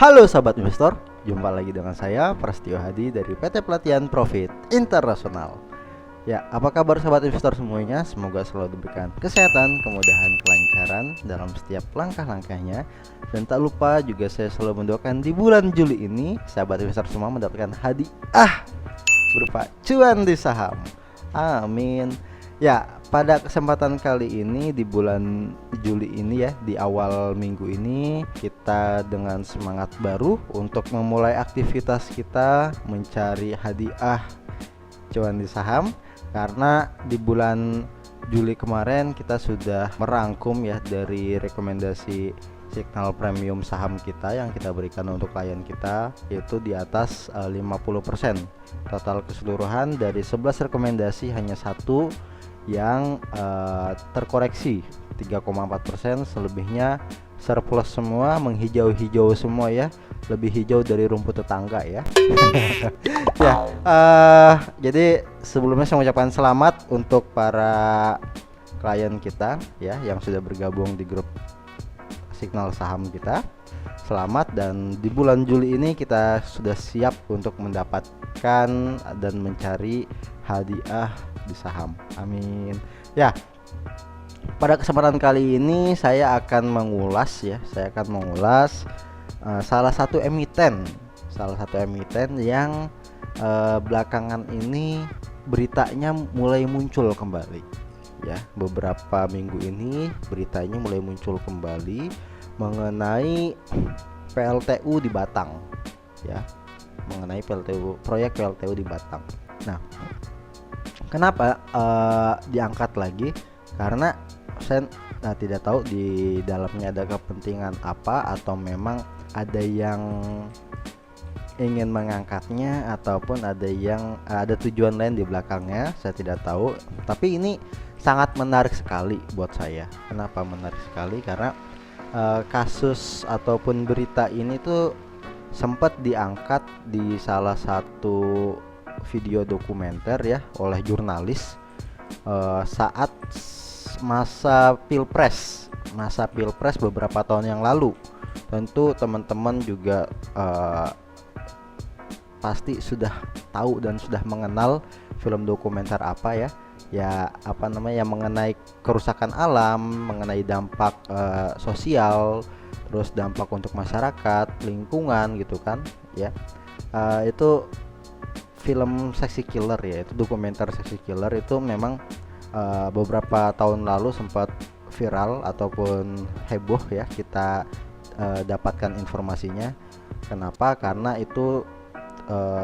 Halo sahabat investor, jumpa lagi dengan saya Prastio Hadi dari PT Pelatihan Profit Internasional. Ya, apa kabar sahabat investor semuanya? Semoga selalu diberikan kesehatan, kemudahan, kelancaran dalam setiap langkah-langkahnya. Dan tak lupa juga saya selalu mendoakan di bulan Juli ini sahabat investor semua mendapatkan hadiah berupa cuan di saham. Amin. Ya, pada kesempatan kali ini di bulan Juli ini ya, di awal minggu ini kita dengan semangat baru untuk memulai aktivitas kita mencari hadiah cuan di saham. Karena di bulan Juli kemarin kita sudah merangkum ya dari rekomendasi signal premium saham kita yang kita berikan untuk klien kita, yaitu di atas 50%. Total keseluruhan dari 11 rekomendasi hanya satu yang terkoreksi 3,4%, selebihnya surplus semua, menghijau-hijau semua ya, lebih hijau dari rumput tetangga ya. Ya, jadi sebelumnya saya mengucapkan selamat untuk para klien kita ya yang sudah bergabung di grup signal saham kita. Selamat, dan di bulan Juli ini kita sudah siap untuk mendapatkan dan mencari hadiah di saham. Amin. Ya, pada kesempatan kali ini saya akan mengulas salah satu emiten yang belakangan ini beritanya mulai muncul kembali. Ya, beberapa minggu ini beritanya mulai muncul kembali mengenai PLTU di Batang. Ya, mengenai proyek PLTU di Batang. Nah, kenapa diangkat lagi? Karena saya tidak tahu di dalamnya ada kepentingan apa, atau memang ada yang ingin mengangkatnya, ataupun ada tujuan lain di belakangnya. Saya tidak tahu. Tapi ini sangat menarik sekali buat saya. Kenapa menarik sekali? Karena kasus ataupun berita ini tuh sempat diangkat di salah satu video dokumenter ya oleh jurnalis saat masa pilpres beberapa tahun yang lalu. Tentu teman-teman juga pasti sudah tahu dan sudah mengenal film dokumenter apa ya mengenai kerusakan alam, mengenai dampak sosial, terus dampak untuk masyarakat, lingkungan gitu kan ya. Itu film Sexy Killer ya, itu dokumenter Sexy Killer. Itu memang beberapa tahun lalu sempat viral ataupun heboh ya, kita dapatkan informasinya. Kenapa? Karena itu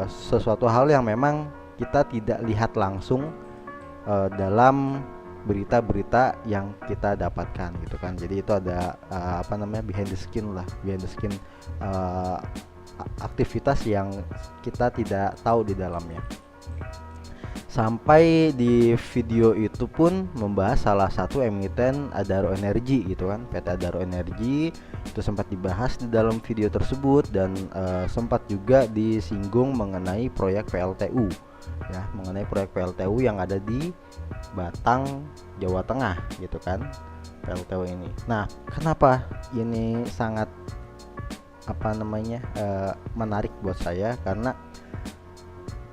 sesuatu hal yang memang kita tidak lihat langsung dalam berita-berita yang kita dapatkan gitu kan. Jadi itu ada behind the skin aktivitas yang kita tidak tahu di dalamnya. Sampai di video itu pun membahas salah satu emiten Adaro Energi gitu kan, PT Adaro Energi. Itu sempat dibahas di dalam video tersebut, dan sempat juga disinggung mengenai proyek PLTU ya, mengenai proyek PLTU yang ada di Batang, Jawa Tengah gitu kan, PLTU ini. Nah, kenapa ini sangat menarik buat saya? Karena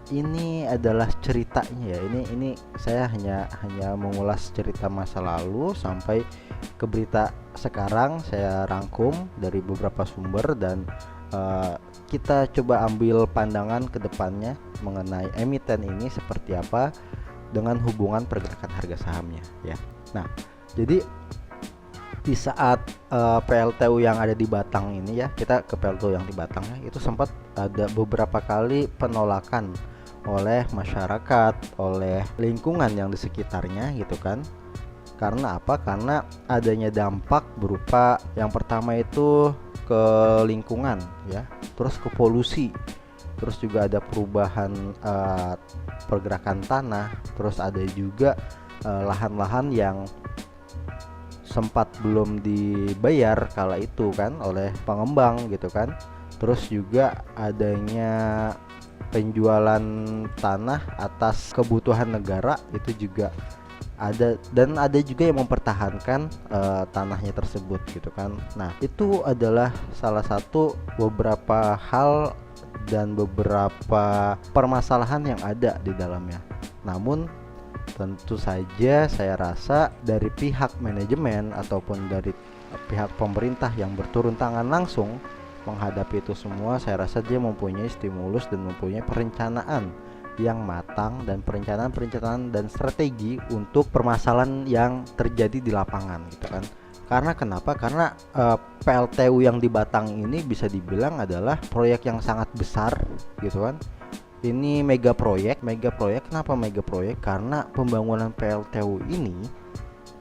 ini adalah ceritanya ya. Ini saya hanya mengulas cerita masa lalu sampai ke berita sekarang. Saya rangkum dari beberapa sumber, dan kita coba ambil pandangan ke depannya mengenai emiten ini seperti apa dengan hubungan pergerakan harga sahamnya ya. Nah, jadi di saat PLTU yang ada di Batang ini ya, kita ke PLTU yang di Batang ya, itu sempat ada beberapa kali penolakan oleh masyarakat, oleh lingkungan yang di sekitarnya gitu kan. Karena apa? Karena adanya dampak berupa yang pertama itu ke lingkungan ya, terus ke polusi, terus juga ada perubahan pergerakan tanah, terus ada juga lahan-lahan yang sempat belum dibayar kala itu kan oleh pengembang gitu kan. Terus juga adanya penjualan tanah atas kebutuhan negara, itu juga ada juga yang mempertahankan tanahnya tersebut gitu kan. Nah, itu adalah salah satu beberapa hal dan beberapa permasalahan yang ada di dalamnya. Namun tentu saja saya rasa dari pihak manajemen ataupun dari pihak pemerintah yang berturun tangan langsung menghadapi itu semua, saya rasa dia mempunyai stimulus dan mempunyai perencanaan yang matang dan perencanaan dan strategi untuk permasalahan yang terjadi di lapangan gitu kan. Karena kenapa? Karena PLTU yang di Batang ini bisa dibilang adalah proyek yang sangat besar gitu kan. Ini mega proyek. Kenapa mega proyek? Karena pembangunan PLTU ini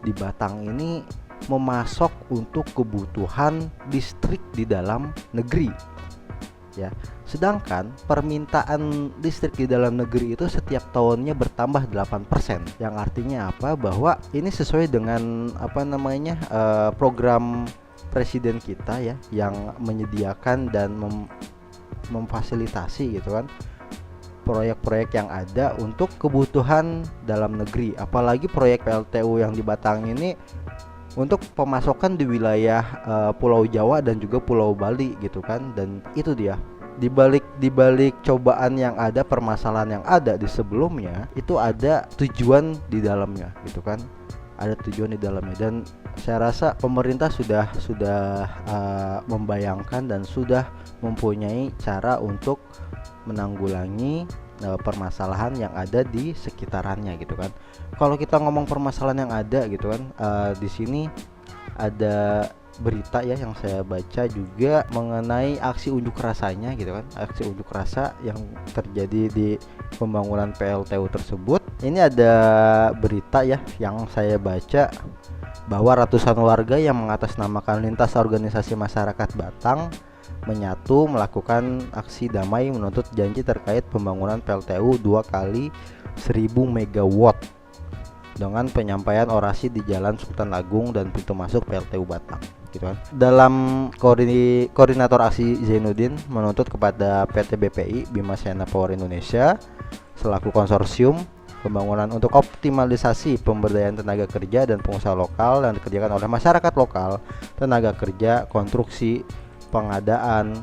di Batang ini memasok untuk kebutuhan listrik di dalam negeri ya. Sedangkan permintaan listrik di dalam negeri itu setiap tahunnya bertambah 8%. Yang artinya apa? Bahwa ini sesuai dengan program presiden kita ya, yang menyediakan dan memfasilitasi gitu kan proyek-proyek yang ada untuk kebutuhan dalam negeri. Apalagi proyek PLTU yang di Batang ini untuk pemasokan di wilayah Pulau Jawa dan juga Pulau Bali gitu kan. Dan itu dia, di balik cobaan yang ada, permasalahan yang ada di sebelumnya, itu ada tujuan di dalamnya gitu kan. Ada tujuan di dalamnya, dan saya rasa pemerintah sudah membayangkan dan sudah mempunyai cara untuk menanggulangi permasalahan yang ada di sekitarannya gitu kan. Kalau kita ngomong permasalahan yang ada gitu kan, di sini ada berita ya yang saya baca juga mengenai aksi unjuk rasanya gitu kan, aksi unjuk rasa yang terjadi di pembangunan PLTU tersebut. Ini ada berita ya yang saya baca bahwa ratusan warga yang mengatasnamakan lintas organisasi masyarakat Batang menyatu melakukan aksi damai menuntut janji terkait pembangunan PLTU 2 kali 1000 megawatt dengan penyampaian orasi di Jalan Sultan Agung dan pintu masuk PLTU Batang gitu kan. Dalam koordinator aksi Zainuddin menuntut kepada PT BPI Bimasena Power Indonesia selaku konsorsium pembangunan untuk optimalisasi pemberdayaan tenaga kerja dan pengusaha lokal yang dikerjakan oleh masyarakat lokal, tenaga kerja, konstruksi, pengadaan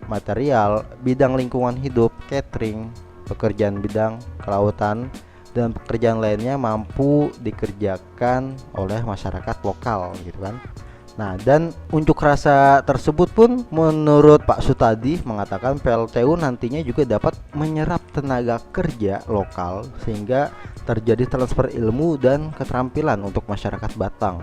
material, bidang lingkungan hidup, catering, pekerjaan bidang kelautan, dan pekerjaan lainnya mampu dikerjakan oleh masyarakat lokal gitu kan. Nah, dan unjuk rasa tersebut pun menurut Pak Sutadi mengatakan PLTU nantinya juga dapat menyerap tenaga kerja lokal sehingga terjadi transfer ilmu dan keterampilan untuk masyarakat Batang.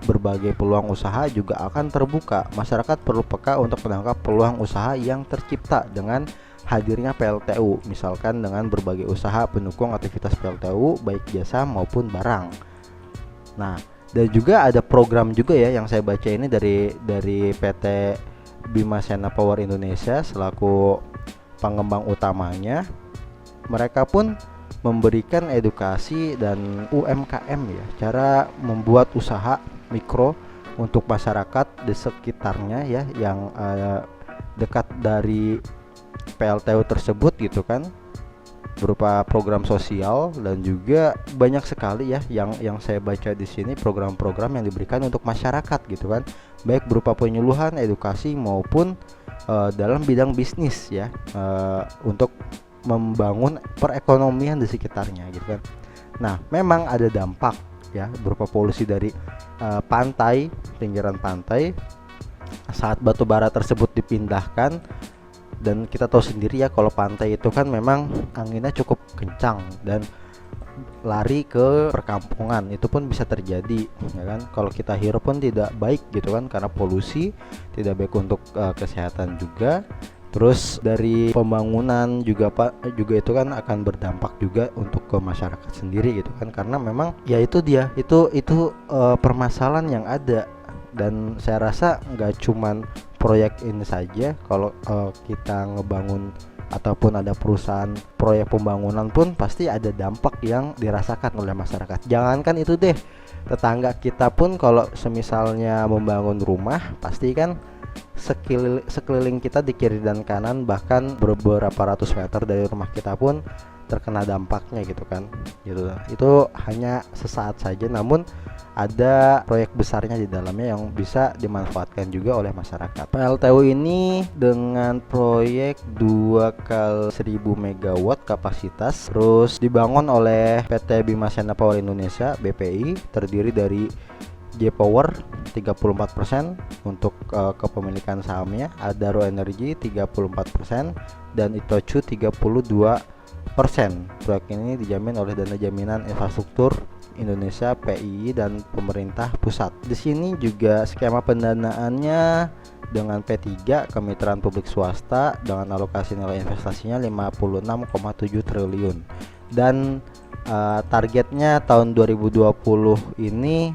Berbagai peluang usaha juga akan terbuka. Masyarakat perlu peka untuk menangkap peluang usaha yang tercipta dengan hadirnya PLTU, misalkan dengan berbagai usaha pendukung aktivitas PLTU baik jasa maupun barang. Nah, dan juga ada program juga ya yang saya baca ini dari PT Bimasena Power Indonesia selaku pengembang utamanya. Mereka pun memberikan edukasi dan UMKM ya, cara membuat usaha mikro untuk masyarakat di sekitarnya ya yang dekat dari PLTU tersebut gitu kan, berupa program sosial. Dan juga banyak sekali ya yang saya baca di sini program-program yang diberikan untuk masyarakat gitu kan, baik berupa penyuluhan, edukasi maupun dalam bidang bisnis ya, untuk membangun perekonomian di sekitarnya gitu kan. Nah, memang ada dampak ya berupa polusi dari pantai, pinggiran pantai saat batu bara tersebut dipindahkan. Dan kita tahu sendiri ya kalau pantai itu kan memang anginnya cukup kencang dan lari ke perkampungan, itu pun bisa terjadi ya kan. Kalau kita hirup pun tidak baik gitu kan, karena polusi tidak baik untuk kesehatan juga. Terus dari pembangunan juga itu kan akan berdampak juga untuk ke masyarakat sendiri gitu kan, karena memang ya itu dia itu permasalahan yang ada. Dan saya rasa nggak cuman proyek ini saja, kalau kita ngebangun ataupun ada perusahaan proyek pembangunan pun pasti ada dampak yang dirasakan oleh masyarakat. Jangankan itu deh, tetangga kita pun kalau semisalnya membangun rumah pasti kan sekeliling kita di kiri dan kanan, bahkan beberapa ratus meter dari rumah kita pun terkena dampaknya gitu kan. Gitu. Itu hanya sesaat saja, namun ada proyek besarnya di dalamnya yang bisa dimanfaatkan juga oleh masyarakat. PLTU ini dengan proyek 2 kali 1000 megawatt kapasitas, terus dibangun oleh PT Bimasena Power Indonesia (BPI), terdiri dari J-Power 34% untuk kepemilikan sahamnya, Adaro Energy 34%, dan Itochu 32%. Proyek ini dijamin oleh Dana Jaminan Infrastruktur Indonesia (PII) dan pemerintah pusat. Di sini juga skema pendanaannya dengan P3, kemitraan publik swasta, dengan alokasi nilai investasinya 56,7 triliun. Dan targetnya tahun 2020 ini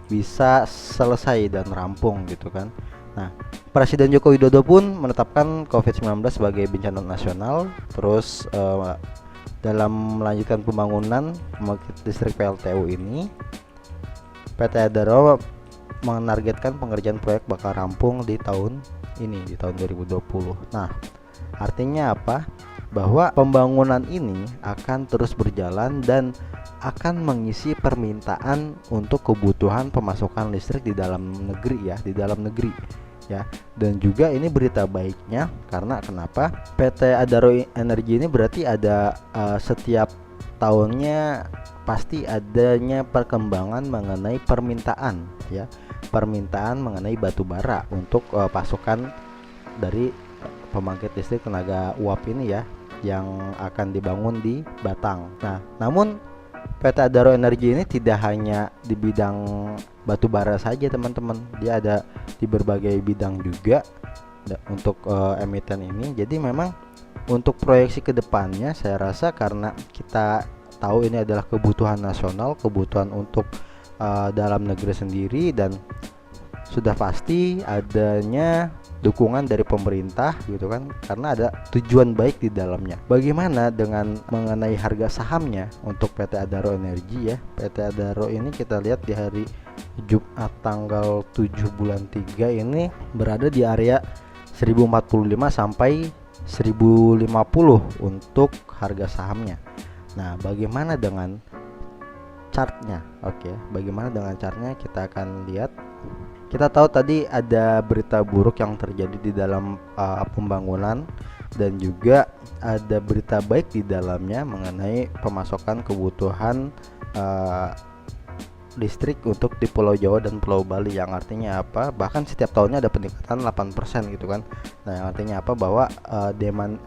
bisa selesai dan rampung gitu kan. Nah, Presiden Joko Widodo pun menetapkan COVID-19 sebagai bencana nasional. Terus dalam melanjutkan pembangunan pembangkit listrik PLTU ini, PT Adaro menargetkan pengerjaan proyek bakal rampung di tahun ini, di tahun 2020. Nah, artinya apa? Bahwa pembangunan ini akan terus berjalan dan akan mengisi permintaan untuk kebutuhan pemasukan listrik di dalam negeri ya, ya. Dan juga ini berita baiknya karena kenapa? PT Adaro Energy ini berarti ada setiap tahunnya pasti adanya perkembangan mengenai permintaan ya, permintaan mengenai batu bara untuk pasokan dari pembangkit listrik tenaga uap ini ya, yang akan dibangun di Batang. Nah, namun PT Adaro Energy ini tidak hanya di bidang batu bara saja teman-teman, dia ada di berbagai bidang juga untuk emiten ini. Jadi memang untuk proyeksi kedepannya saya rasa karena kita tahu ini adalah kebutuhan nasional, kebutuhan untuk dalam negeri sendiri, dan sudah pasti adanya dukungan dari pemerintah gitu kan, karena ada tujuan baik di dalamnya. Bagaimana dengan mengenai harga sahamnya untuk PT Adaro Energy ya? PT Adaro ini kita lihat di hari Jumat tanggal 7 bulan 3 ini berada di area 1045 sampai 1050 untuk harga sahamnya. Nah, bagaimana dengan chartnya? Oke, bagaimana dengan chartnya kita akan lihat. Kita tahu tadi ada berita buruk yang terjadi di dalam pembangunan, dan juga ada berita baik di dalamnya mengenai pemasokan kebutuhan listrik untuk di Pulau Jawa dan Pulau Bali, yang artinya apa? Bahkan setiap tahunnya ada peningkatan 8% gitu kan. Nah, yang artinya apa? Bahwa demand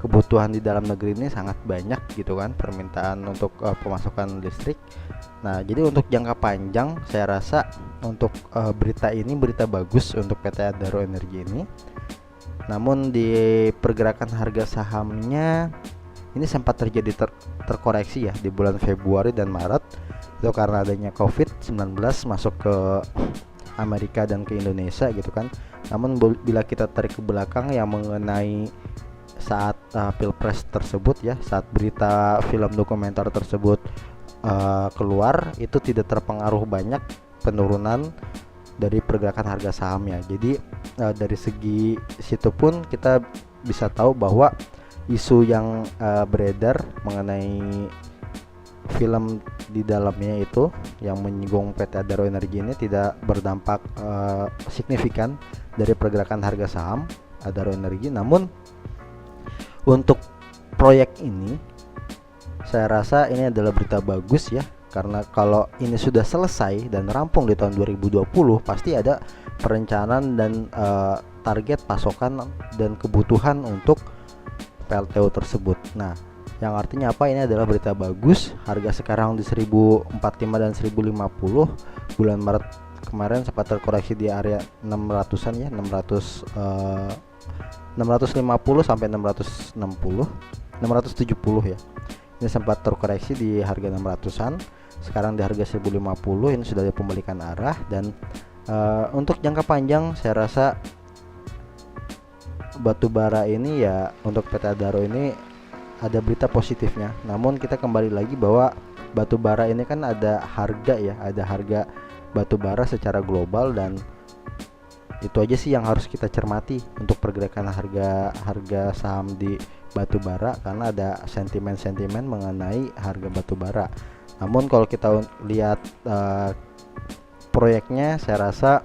kebutuhan di dalam negeri ini sangat banyak gitu kan, permintaan untuk pemasukan listrik. Nah, jadi untuk jangka panjang saya rasa untuk berita ini berita bagus untuk PT Adaro Energy ini. Namun di pergerakan harga sahamnya ini sempat terjadi terkoreksi ya di bulan Februari dan Maret, itu karena adanya COVID-19 masuk ke Amerika dan ke Indonesia gitu kan. Namun bila kita tarik ke belakang yang mengenai saat Pilpres tersebut ya, saat berita film dokumenter tersebut keluar, itu tidak terpengaruh banyak penurunan dari pergerakan harga sahamnya. Jadi dari segi situ pun kita bisa tahu bahwa isu yang beredar mengenai film di dalamnya itu yang menyinggung PT Adaro Energy ini tidak berdampak signifikan dari pergerakan harga saham Adaro Energy. Namun untuk proyek ini saya rasa ini adalah berita bagus ya, karena kalau ini sudah selesai dan rampung di tahun 2020 pasti ada perencanaan dan target pasokan dan kebutuhan untuk PLTU tersebut. Nah, yang artinya apa? Ini adalah berita bagus. Harga sekarang di 1045 dan 1050. Bulan Maret kemarin sempat terkoreksi di area 600-an ya, 650 sampai 660, 670 ya. Ini sempat terkoreksi di harga 600-an. Sekarang di harga 1050. Ini sudah ada pembalikan arah, dan untuk jangka panjang saya rasa batu bara ini ya, untuk PT Adaro ini ada berita positifnya. Namun kita kembali lagi bahwa batu bara ini kan ada harga ya, ada harga batu bara secara global, dan itu aja sih yang harus kita cermati untuk pergerakan harga saham di batubara, karena ada sentimen-sentimen mengenai harga batubara. Namun kalau kita lihat proyeknya, saya rasa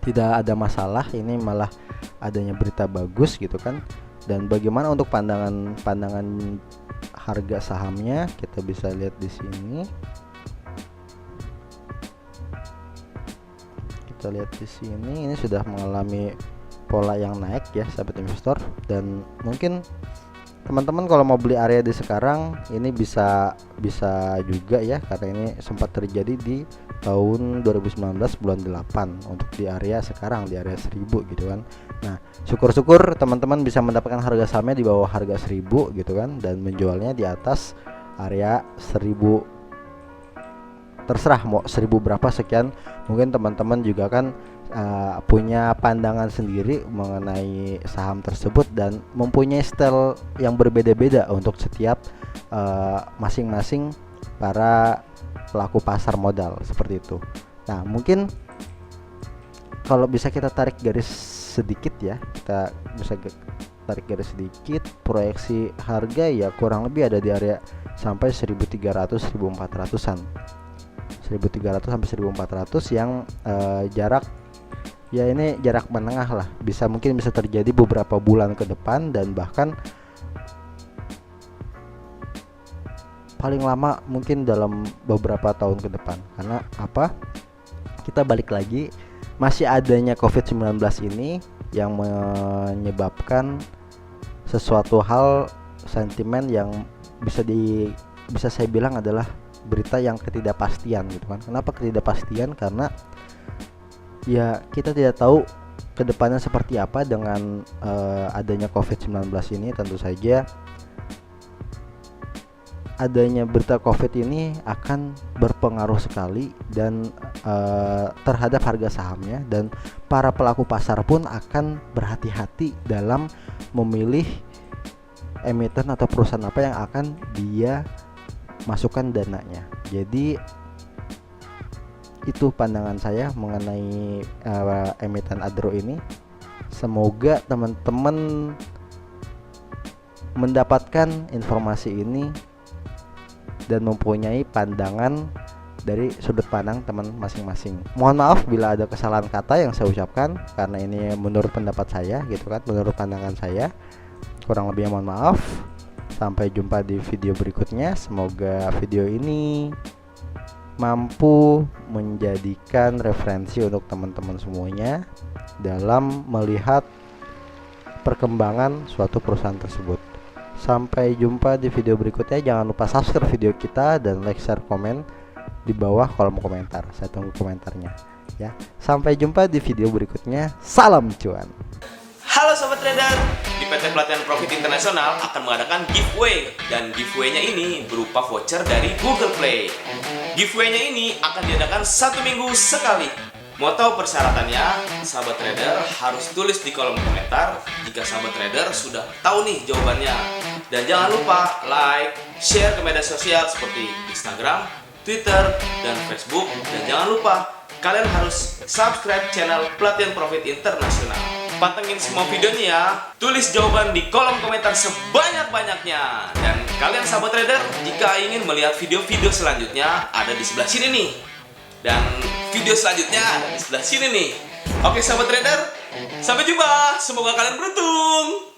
tidak ada masalah, ini malah adanya berita bagus gitu kan. Dan bagaimana untuk pandangan harga sahamnya, kita bisa lihat di sini. Kita lihat di sini, ini sudah mengalami pola yang naik ya sahabat investor, dan mungkin teman-teman kalau mau beli area di sekarang ini bisa juga ya, karena ini sempat terjadi di tahun 2019 bulan 8 untuk di area sekarang, di area 1000 gitu kan. Nah, syukur-syukur teman-teman bisa mendapatkan harga sahamnya di bawah harga 1000 gitu kan, dan menjualnya di atas area 1000. Terserah mau 1000 berapa sekian. Mungkin teman-teman juga kan punya pandangan sendiri mengenai saham tersebut dan mempunyai style yang berbeda-beda untuk setiap masing-masing para pelaku pasar modal seperti itu. Nah, mungkin kalau bisa kita tarik garis sedikit ya, kita bisa tarik garis sedikit, proyeksi harga ya kurang lebih ada di area sampai 1300 1400-an. 1300 sampai 1400 yang jarak ya, ini jarak menengah lah, mungkin bisa terjadi beberapa bulan ke depan, dan bahkan paling lama mungkin dalam beberapa tahun ke depan. Karena apa? Kita balik lagi, masih adanya COVID-19 ini yang menyebabkan sesuatu hal sentimen yang bisa saya bilang adalah berita yang ketidakpastian gitu kan. Kenapa ketidakpastian? Karena ya kita tidak tahu kedepannya seperti apa dengan adanya COVID-19 ini. Tentu saja adanya berita COVID ini akan berpengaruh sekali dan terhadap harga sahamnya, dan para pelaku pasar pun akan berhati-hati dalam memilih emiten atau perusahaan apa yang akan dia masukkan dananya. Jadi itu pandangan saya mengenai emiten Adro ini. Semoga teman-teman mendapatkan informasi ini dan mempunyai pandangan dari sudut pandang teman masing-masing. Mohon maaf bila ada kesalahan kata yang saya ucapkan, karena ini menurut pendapat saya gitu kan, menurut pandangan saya. Kurang lebihnya mohon maaf. Sampai jumpa di video berikutnya. Semoga video ini mampu menjadikan referensi untuk teman-teman semuanya dalam melihat perkembangan suatu perusahaan tersebut. Sampai jumpa di video berikutnya. Jangan lupa subscribe video kita dan like, share, komen di bawah kolom komentar. Saya tunggu komentarnya ya. Sampai jumpa di video berikutnya. Salam cuan. Halo Sobat Trader, di PT Pelatihan Profit Internasional akan mengadakan giveaway, dan giveaway-nya ini berupa voucher dari Google Play. Giveaway-nya ini akan diadakan 1 minggu sekali. Mau tahu persyaratannya? Sahabat Trader harus tulis di kolom komentar jika sahabat Trader sudah tahu nih jawabannya. Dan jangan lupa like, share ke media sosial seperti Instagram, Twitter, dan Facebook. Dan jangan lupa kalian harus subscribe channel Pelatihan Profit Internasional. Pantengin semua videonya ya. Tulis jawaban di kolom komentar sebanyak-banyaknya. Dan kalian sahabat trader, jika ingin melihat video-video selanjutnya, ada di sebelah sini nih. Dan video selanjutnya ada di sebelah sini nih. Oke sahabat trader, sampai jumpa. Semoga kalian beruntung.